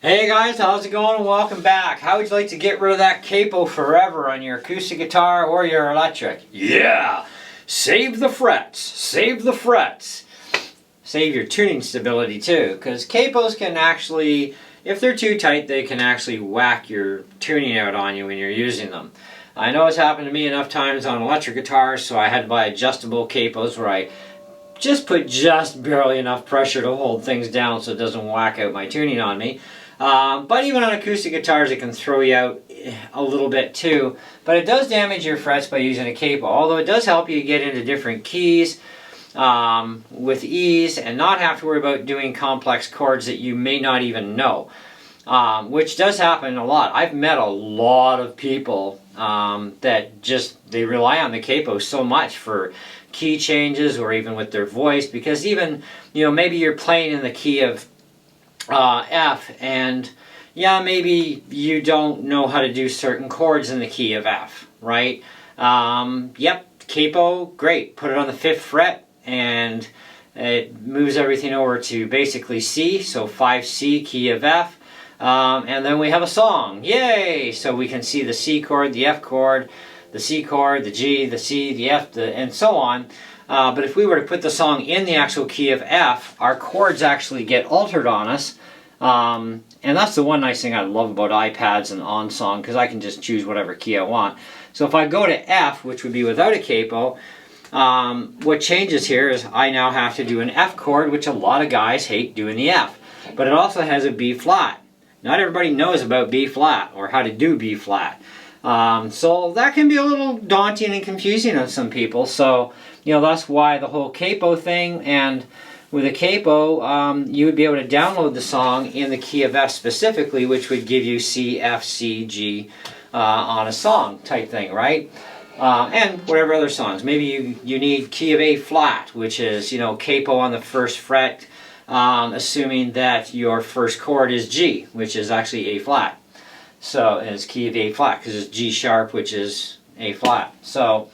Hey guys, how's it going and welcome back. How would you like to get rid of that capo forever on your acoustic guitar or your electric? Yeah! Save the frets, save the frets. Save your tuning stability too, because capos can actually, if they're too tight, they can actually whack your tuning out on you when you're using them. I know it's happened to me enough times on electric guitars, so I had to buy adjustable capos where I just put just barely enough pressure to hold things down so it doesn't whack out my tuning on me. But even on acoustic guitars, it can throw you out a little bit too. But it does damage your frets by using a capo, although it does help you get into different keys with ease and not have to worry about doing complex chords that you may not even know, which does happen a lot. I've met a lot of people that they rely on the capo so much for key changes or even with their voice, because even, maybe you're playing in the key of F, and yeah, maybe you don't know how to do certain chords in the key of F, right? Yep, capo, great. Put it on the 5th fret, and it moves everything over to basically C, so 5C, key of F, and then we have a song. Yay! So we can see the C chord, the F chord, the C chord, the G, the C, the F, and so on. But if we were to put the song in the actual key of F, our chords actually get altered on us. And that's the one nice thing I love about iPads and OnSong, because I can just choose whatever key I want. So if I go to F, which would be without a capo, what changes here is I now have to do an F chord, which a lot of guys hate doing the F. But it also has a B flat. Not everybody knows about B flat or how to do B flat. So that can be a little daunting and confusing on some people. So, that's why the whole capo thing, and with a capo, you would be able to download the song in the key of F specifically, which would give you C, F, C, G on a song type thing, right? And whatever other songs. Maybe you need key of A flat, which is, capo on the 1st fret, assuming that your first chord is G, which is actually A flat. So, and it's key of A flat, because it's G sharp, which is A flat. So,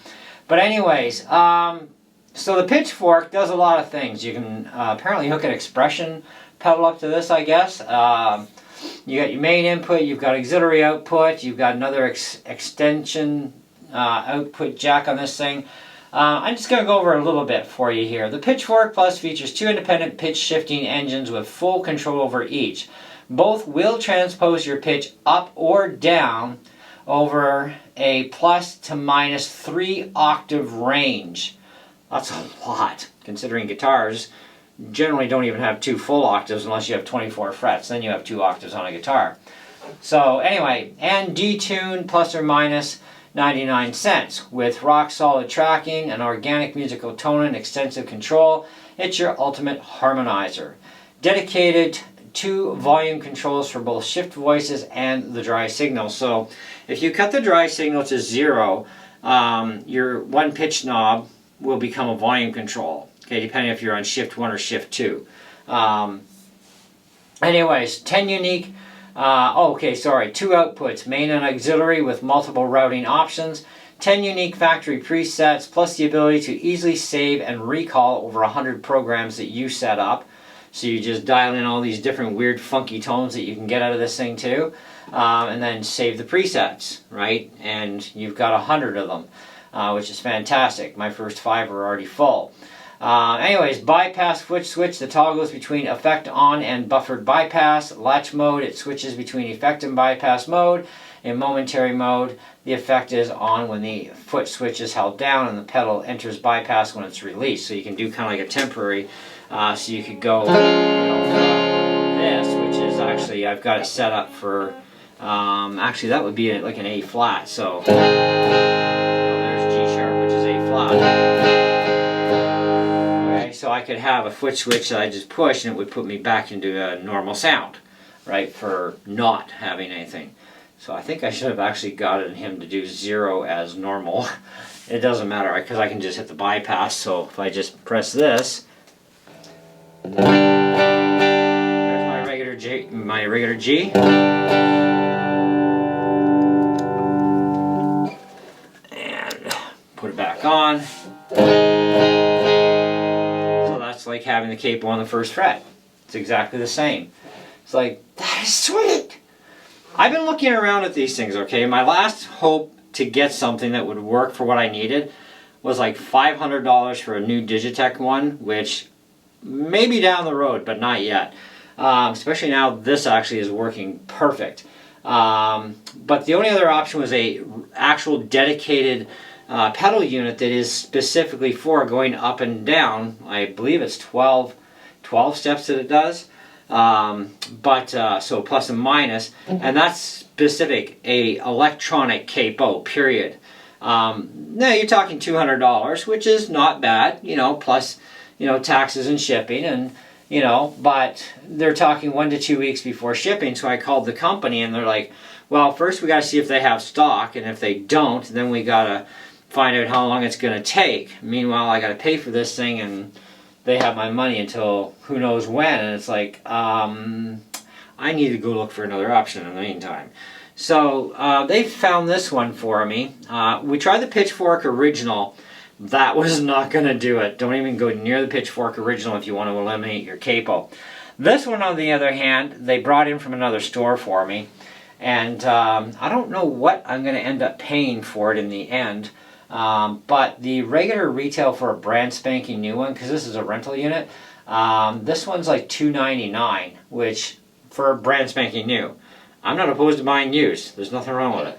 but anyways, so the pitchfork does a lot of things. You can apparently hook an expression pedal up to this, I guess. You got your main input, you've got auxiliary output, you've got another extension output jack on this thing. I'm just going to go over a little bit for you here. The Pitchfork Plus features 2 independent pitch shifting engines with full control over each. Both will transpose your pitch up or down over a plus to minus 3 octave range. That's a lot, considering guitars generally don't even have 2 full octaves unless you have 24 frets. Then you have 2 octaves on a guitar. So anyway, and detune plus or minus 99 cents. With rock solid tracking, an organic musical tone, and extensive control, it's your ultimate harmonizer. Dedicated 2 volume controls for both shift voices and the dry signal. So if you cut the dry signal to 0, your 1 pitch knob will become a volume control, okay, depending if you're on shift 1 or shift 2. Anyways, 10 unique, 2 outputs, main and auxiliary with multiple routing options, 10 unique factory presets, plus the ability to easily save and recall over 100 programs that you set up. So you just dial in all these different weird funky tones that you can get out of this thing too, and then save the presets, right? And you've got 100 of them. Which is fantastic. My first 5 are already full. Anyways, bypass footswitch, the toggles between effect on and buffered bypass. Latch mode, it switches between effect and bypass mode. In momentary mode, the effect is on when the foot switch is held down and the pedal enters bypass when it's released. So you can do kind of like a temporary, so you could go this, which is actually, I've got it set up for, actually that would be like an A flat. So okay, so I could have a foot switch that I just push and it would put me back into a normal sound, right, for not having anything. So I think I should have actually gotten him to do 0 as normal. It doesn't matter, because I can just hit the bypass. So if I just press this, there's my regular G. Put it back on. So that's like having the capo on the 1st fret. It's exactly the same. It's like, that Sweet! I've been looking around at these things, okay? My last hope to get something that would work for what I needed was like $500 for a new Digitech one, which maybe down the road, but not yet. Especially now this actually is working perfect. But the only other option was a actual dedicated pedal unit that is specifically for going up and down. I believe it's 12 steps that it does. So plus and minus, and that's specific, a electronic capo, period. Now you're talking $200, which is not bad, you know, plus, you know, taxes and shipping, and, you know, but they're talking 1 to 2 weeks before shipping, so I called the company and they're like, well, first we got to see if they have stock, and if they don't, then we got to find out how long it's going to take. Meanwhile, I got to pay for this thing, and they have my money until who knows when, and it's like, I need to go look for another option in the meantime. So they found this one for me. We tried the Pitchfork Original. That was not going to do it. Don't even go near the Pitchfork Original if you want to eliminate your capo. This one, on the other hand, they brought in from another store for me, and I don't know what I'm going to end up paying for it in the end. But the regular retail for a brand spanking new one, because this is a rental unit, this one's like $299, which for brand spanking new. I'm not opposed to buying used. There's nothing wrong with it.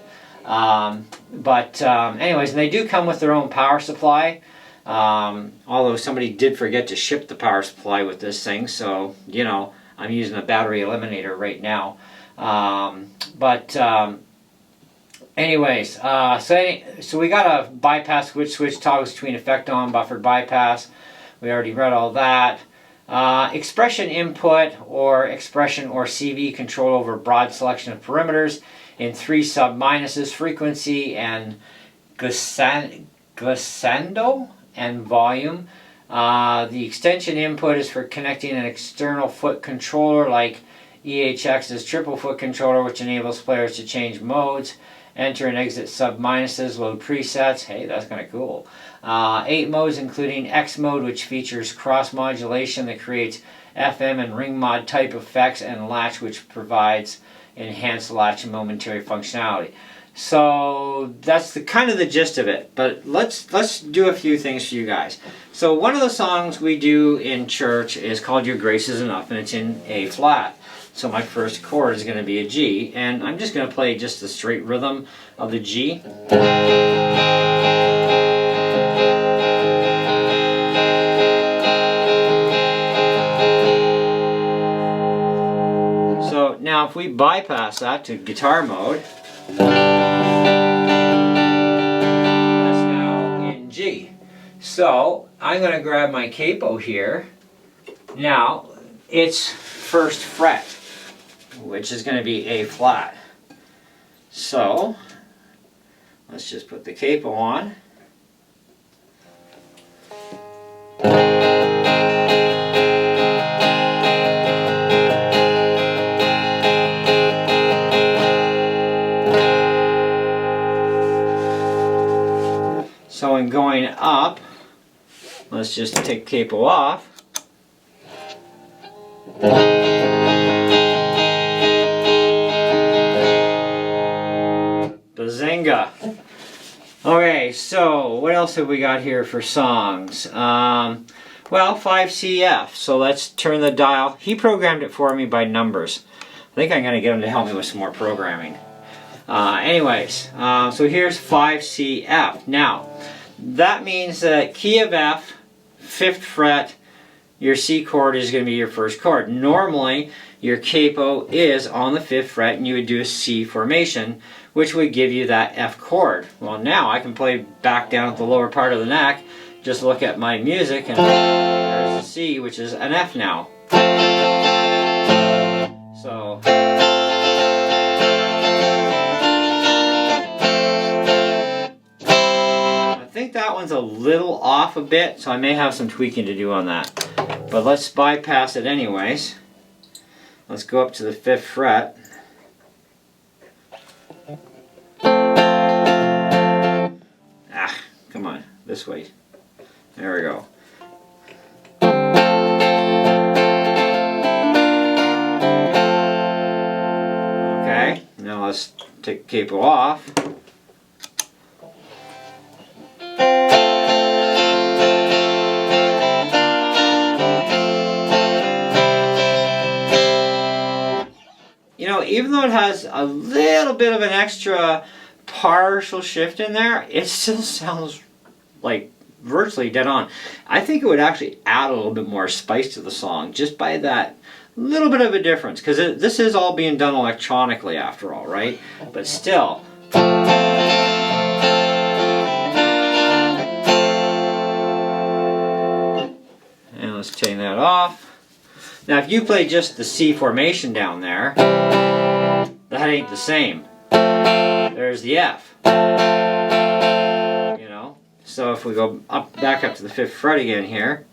Anyways, and they do come with their own power supply. Although somebody did forget to ship the power supply with this thing, so, you know, I'm using a battery eliminator right now. Anyways, so we got a bypass switch toggles between effect on, buffered bypass. We already read all that. Expression input or expression or CV control over broad selection of parameters in 3 sub-minuses, frequency and glissando and volume. The extension input is for connecting an external foot controller like EHX's triple foot controller, which enables players to change modes, enter and exit sub-minuses, load presets. Hey, that's kind of cool. 8 modes, including X mode, which features cross-modulation that creates FM and ring mod type effects, and latch, which provides enhanced latch and momentary functionality. So that's kind of the gist of it. But let's do a few things for you guys. So one of the songs we do in church is called "Your Grace Is Enough," and it's in A flat. So my first chord is going to be a G, and I'm just going to play just the straight rhythm of the G. So now if we bypass that to guitar mode, that's now in G. So I'm going to grab my capo here. Now it's first fret, which is going to be A flat. So let's just put the capo on. So in going up, let's just take capo off. Bazinga. Okay, so what else have we got here for songs? Well, 5CF. So let's turn the dial. He programmed it for me by numbers. I think I'm going to get him to help me with some more programming. So here's 5CF. Now, that means that key of F, 5th fret, your C chord is going to be your first chord. Normally, your capo is on the 5th fret, and you would do a C formation, which would give you that F chord. Well, now I can play back down at the lower part of the neck, just look at my music, and there's the C, which is an F now. So I think that one's a little off a bit, so I may have some tweaking to do on that. But let's bypass it anyways. Let's go up to the 5th fret. Come on, this way. There we go. let's take the capo off. You know, even though it has a little bit of an extra partial shift in there, it still sounds like virtually dead on. I think it would actually add a little bit more spice to the song just by that little bit of a difference, because this is all being done electronically after all, right? But still. And let's take that off. Now if you play just the C formation down there, that ain't the same. There's the F. You know? So if we go back up to the 5th fret again here.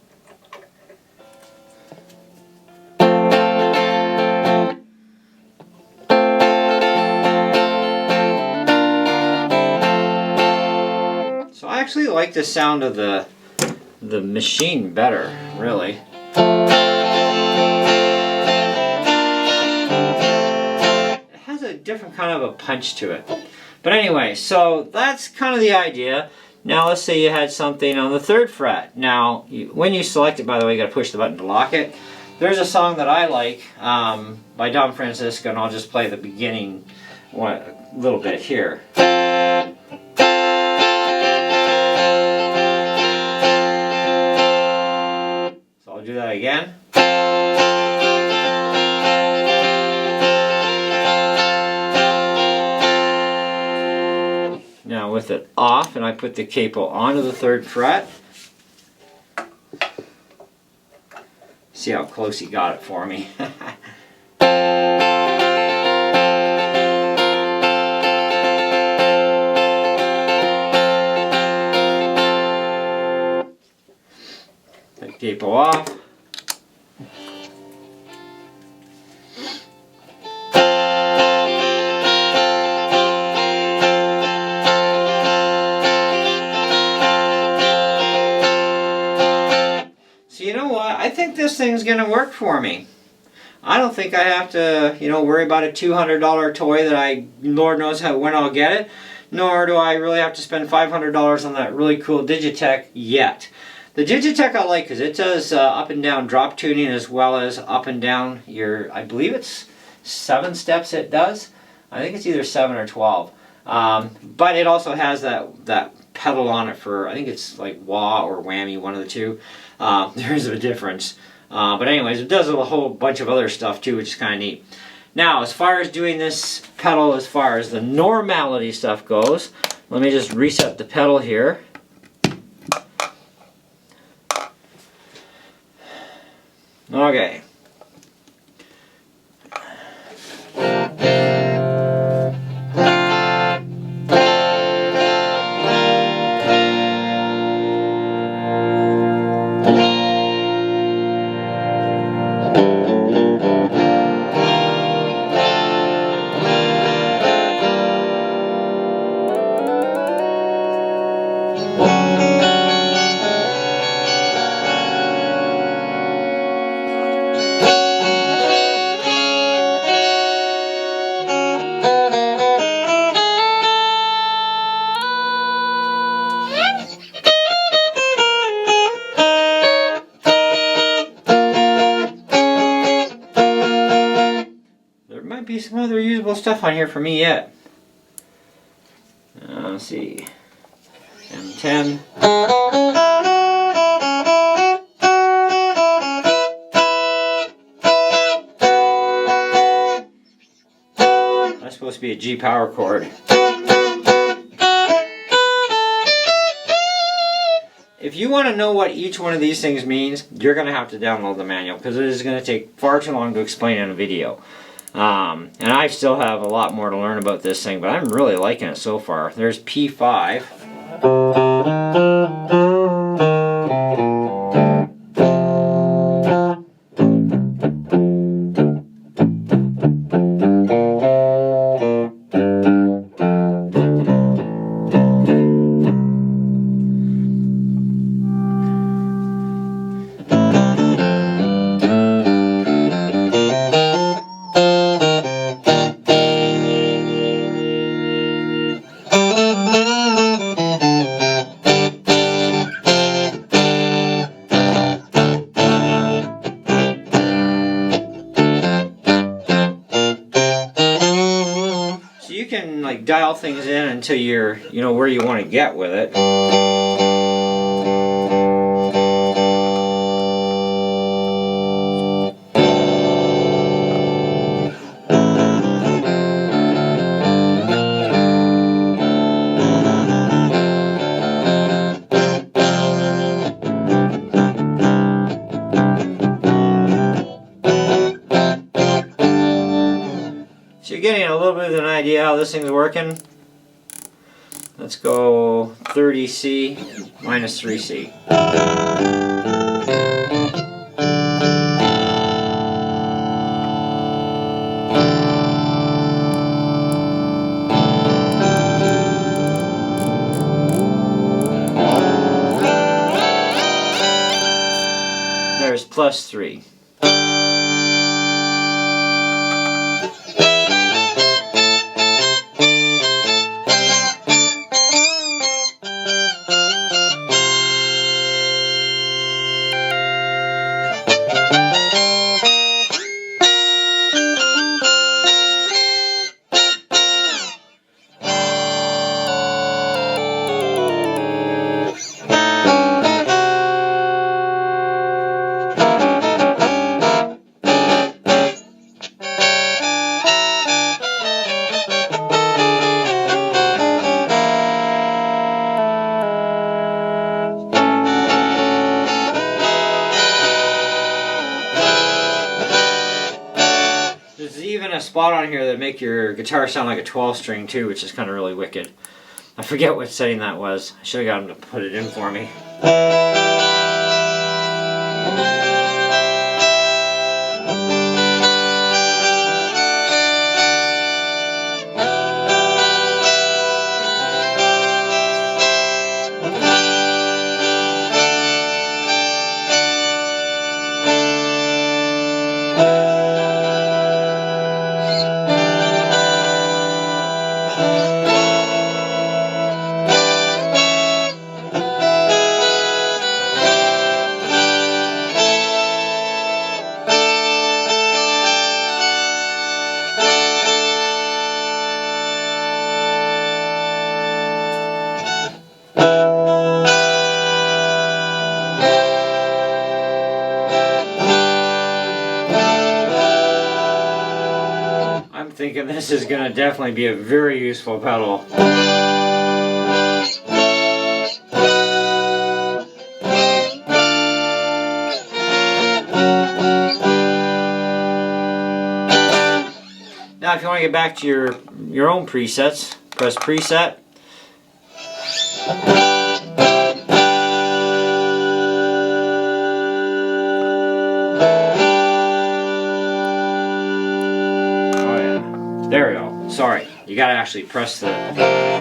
So I actually like the sound of the machine better, really. Different kind of a punch to it. But anyway, so that's kind of the idea. Now let's say you had something on the 3rd fret. Now when you select it, by the way, you got to push the button to lock it. There's a song that I like by Don Francisco, and I'll just play the beginning a little bit here. So I'll do that again. Now with it off, and I put the capo onto the 3rd fret. See how close he got it for me. Take the capo off. I think this thing's going to work for me. I don't think I have to, you know, worry about a $200 toy that Lord knows when I'll get it, nor do I really have to spend $500 on that really cool Digitech yet. The Digitech I like because it does up and down drop tuning as well as up and down I believe it's 7 steps it does. I think it's either 7 or 12. But it also has that pedal on it for, I think it's like wah or whammy, one of the two. There's a difference. But anyways, it does a whole bunch of other stuff too, which is kind of neat. Now, as far as doing this pedal, as far as the normality stuff goes, let me just reset the pedal here. Okay. Be some other usable stuff on here for me yet. Let's see. M10. That's supposed to be a G power chord. If you want to know what each one of these things means, you're going to have to download the manual because it is going to take far too long to explain in a video. And I still have a lot more to learn about this thing, but I'm really liking it so far. There's P5. you can like dial things in until you're, you know, where you want to get with it. So you're getting a little bit of an idea how this thing's working. Let's go 30C minus 3C. There's plus 3. There's even a spot on here that make your guitar sound like a 12 string too, which is kind of really wicked. I forget what setting that was. I should have got him to put it in for me. Thinking this is going to definitely be a very useful pedal. Now if you want to get back to your own presets, press preset. There we go. Sorry, you gotta actually press the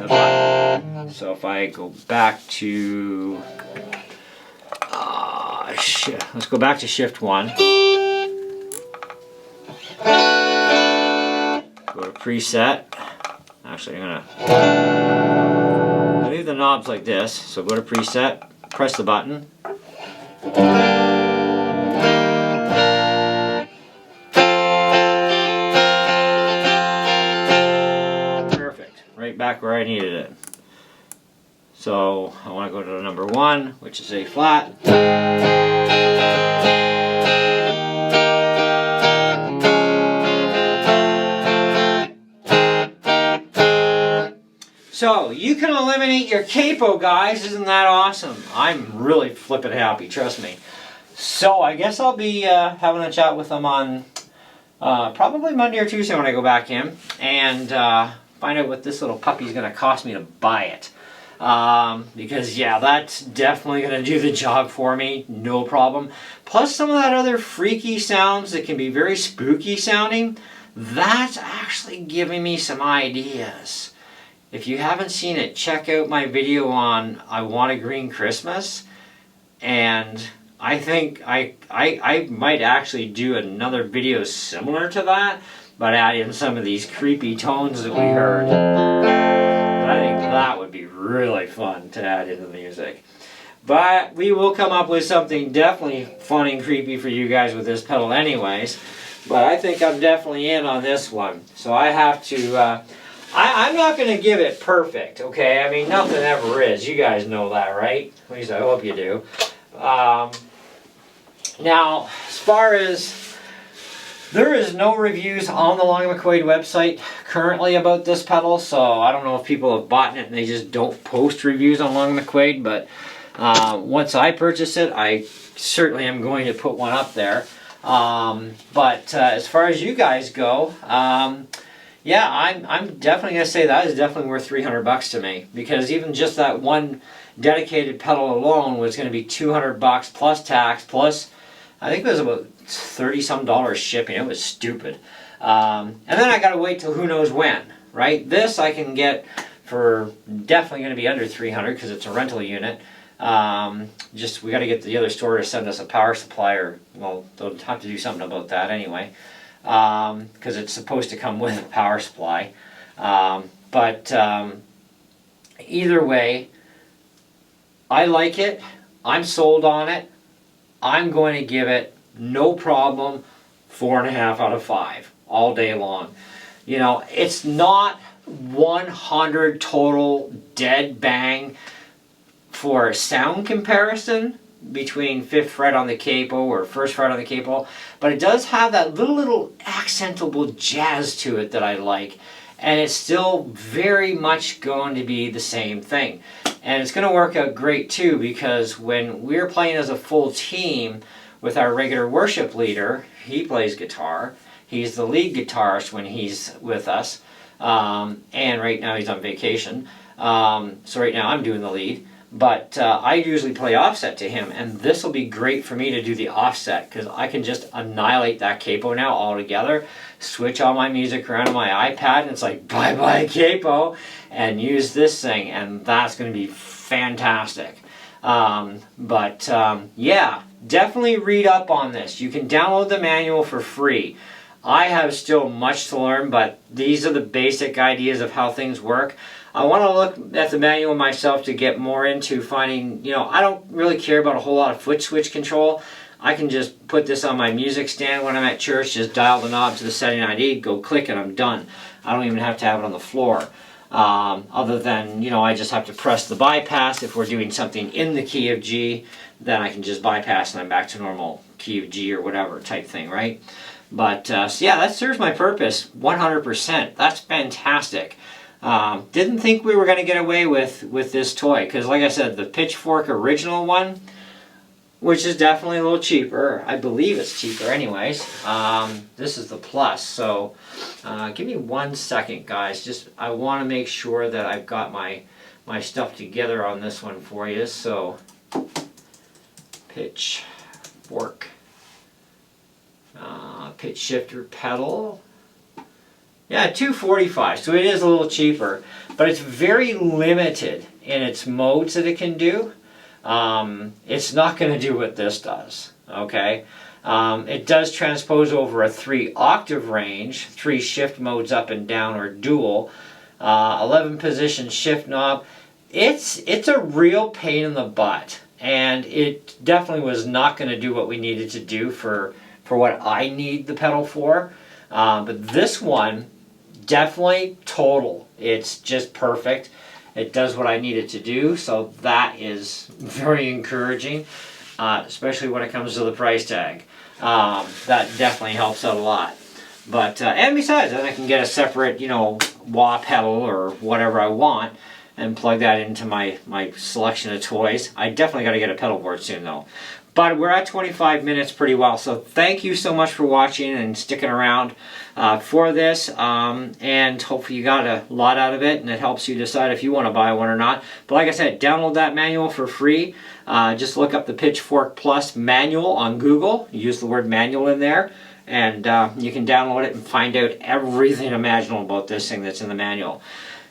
button. So if I go back to let's go back to shift 1. Go to preset. Actually, I'm gonna leave the knobs like this. So go to preset, press the button. Right back where I needed it. So I want to go to number 1, which is A flat. So you can eliminate your capo, guys. Isn't that awesome? I'm really flippin' happy, trust me. So I guess I'll be having a chat with them on probably Monday or Tuesday when I go back in, and find out what this little puppy is going to cost me to buy it. Because yeah, that's definitely going to do the job for me, no problem. Plus some of that other freaky sounds that can be very spooky sounding, that's actually giving me some ideas. If you haven't seen it, check out my video on I Want a Green Christmas, and I think I might actually do another video similar to that, but add in some of these creepy tones that we heard. I think that would be really fun to add into the music. But we will come up with something definitely fun and creepy for you guys with this pedal anyways. But I think I'm definitely in on this one. So I have to I'm not going to give it perfect, okay? I mean, nothing ever is. You guys know that, right? At least I hope you do. Now, as far as... there is no reviews on the Long & McQuaid website currently about this pedal, so I don't know if people have bought it and they just don't post reviews on Long & McQuaid, but once I purchase it, I certainly am going to put one up there. But as far as you guys go, yeah, I'm definitely going to say that is definitely worth $300 to me, because even just that one dedicated pedal alone was going to be $200 plus tax, plus I think it was about $30-some shipping. It was stupid. And then I got to wait till who knows when, right? This I can get for definitely going to be under $300 because it's a rental unit. Just we got to get the other store to send us a power supply, or well, they'll have to do something about that anyway, because it's supposed to come with a power supply. But either way, I like it. I'm sold on it. I'm going to give it, no problem, 4.5 out of 5 all day long. You know, it's not 100 total dead bang for sound comparison between 5th fret on the capo or 1st fret on the capo, but it does have that little accentable jazz to it that I like, and it's still very much going to be the same thing. And it's going to work out great too, because when we're playing as a full team with our regular worship leader, he plays guitar. He's the lead guitarist when he's with us, and right now he's on vacation. So right now I'm doing the lead. But I usually play offset to him, and this will be great for me to do the offset, because I can just annihilate that capo now altogether, switch all my music around on my iPad, and it's like bye-bye capo, and use this thing, and that's going to be fantastic. Yeah, definitely read up on this. You can download the manual for free. I have still much to learn, but these are the basic ideas of how things work. I want to look at the manual myself to get more into finding, you know, I don't really care about a whole lot of foot switch control. I can just put this on my music stand when I'm at church, just dial the knob to the setting I need, go click, and I'm done. I don't even have to have it on the floor. Other than, you know, I just have to press the bypass. If we're doing something in the key of G, then I can just bypass and I'm back to normal key of G or whatever type thing, right? But, so yeah, that serves my purpose 100%. That's fantastic. Didn't think we were going to get away with this toy, because like I said, the Pitchfork original one, which is definitely a little cheaper, I believe it's cheaper anyways, this is the Plus. So give me 1 second, guys, just I want to make sure that I've got my stuff together on this one for you. So Pitchfork, pitch shifter pedal. Yeah, $245, so it is a little cheaper, but it's very limited in its modes that it can do. It's not going to do what this does, okay? It does transpose over a 3 octave range, 3 shift modes up and down or dual, 11 position shift knob. It's a real pain in the butt, and it definitely was not going to do what we needed to do for what I need the pedal for. But this one, definitely total. It's just perfect. It does what I need it to do, so that is very encouraging, especially when it comes to the price tag. That definitely helps out a lot. But and besides, then I can get a separate, you know, wah pedal or whatever I want and plug that into my selection of toys. I definitely got to get a pedal board soon though. But we're at 25 minutes pretty well, so thank you so much for watching and sticking around for this, and hopefully you got a lot out of it and it helps you decide if you want to buy one or not. But like I said, download that manual for free. Just look up the Pitchfork Plus manual on Google, use the word manual in there, and you can download it and find out everything imaginable about this thing that's in the manual.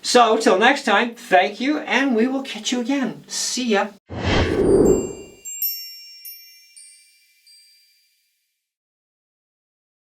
So, till next time, thank you, and we will catch you again. See ya.